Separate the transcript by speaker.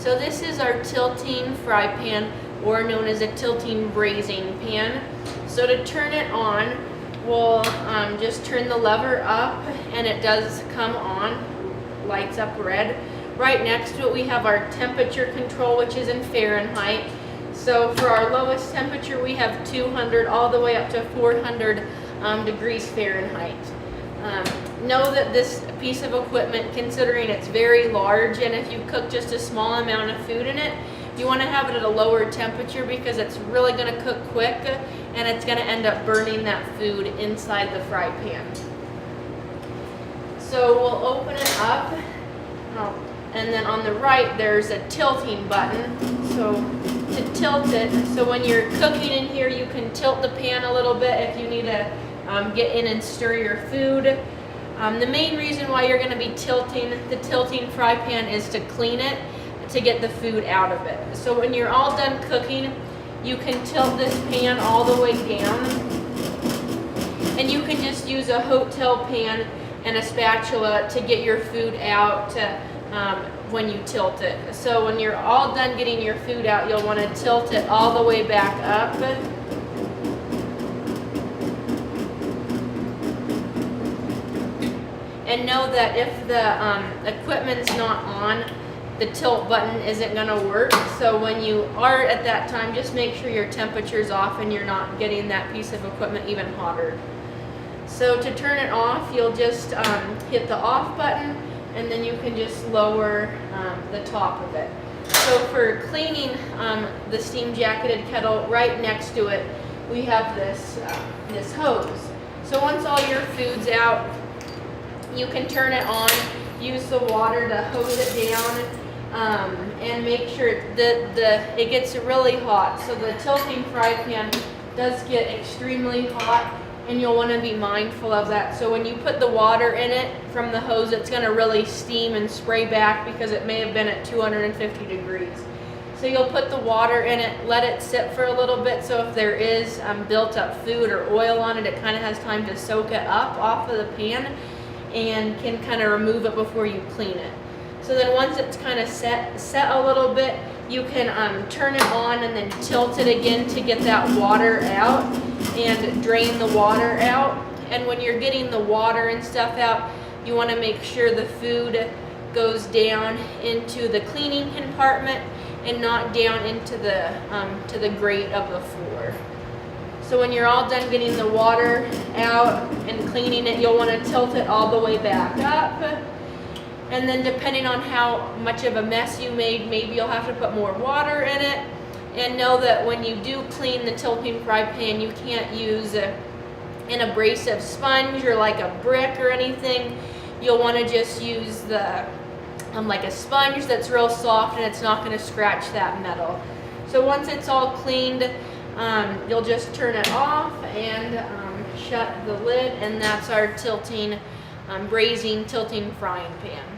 Speaker 1: So this is our tilting fry pan, or known as a tilting braising pan. So to turn it on, we'll just turn the lever up, and it does come on, lights up red. Right next to it we have our temperature control, which is in Fahrenheit. So for our lowest temperature we have 200 all the way up to 400 degrees Fahrenheit. Know that this piece of equipment, considering it's very large, and if you cook just a small amount of food in it, you want to have it at a lower temperature because it's really going to cook quick and it's going to end up burning that food inside the fry pan. So we'll open it up, and then on the right there's a tilting button. So to tilt it, so when you're cooking in here you can tilt the pan a little bit if you need to get in and stir your food. The main reason why you're going to be tilting the tilting fry pan is to clean it, to get the food out of it. So when you're all done cooking, you can tilt this pan all the way down, and you can just use a hotel pan and a spatula to get your food out when you tilt it. So when you're all done getting your food out, you'll want to tilt it all the way back up. And know that if the equipment's not on, the tilt button isn't going to work. So when you are at that time, just make sure your temperature's off and you're not getting that piece of equipment even hotter. So to turn it off, you'll just hit the off button, and then you can just lower the top of it. So for cleaning the steam jacketed kettle, right next to it we have this hose. So once all your food's out, you can turn it on, use the water to hose it down, and make sure that it gets really hot. So the tilting fry pan does get extremely hot, and you'll want to be mindful of that. So when you put the water in it from the hose, it's going to really steam and spray back because it may have been at 250 degrees. So you'll put the water in it, let it sit for a little bit, so if there is built up food or oil on it, it kind of has time to soak it up off of the pan and can kind of remove it before you clean it. So then once it's kind of set a little bit, you can turn it on and then tilt it again to get that water out and drain the water out. And when you're getting the water and stuff out, you want to make sure the food goes down into the cleaning compartment and not down into the to the grate of the floor. So when you're all done getting the water out and cleaning it, you'll want to tilt it all the way back up. And then depending on how much of a mess you made, maybe you'll have to put more water in it. And know that when you do clean the tilting fry pan, you can't use an abrasive sponge or like a brick or anything. You'll want to just use the like a sponge that's real soft and it's not going to scratch that metal. So once it's all cleaned, you'll just turn it off and shut the lid, and that's our tilting, braising, tilting frying pan.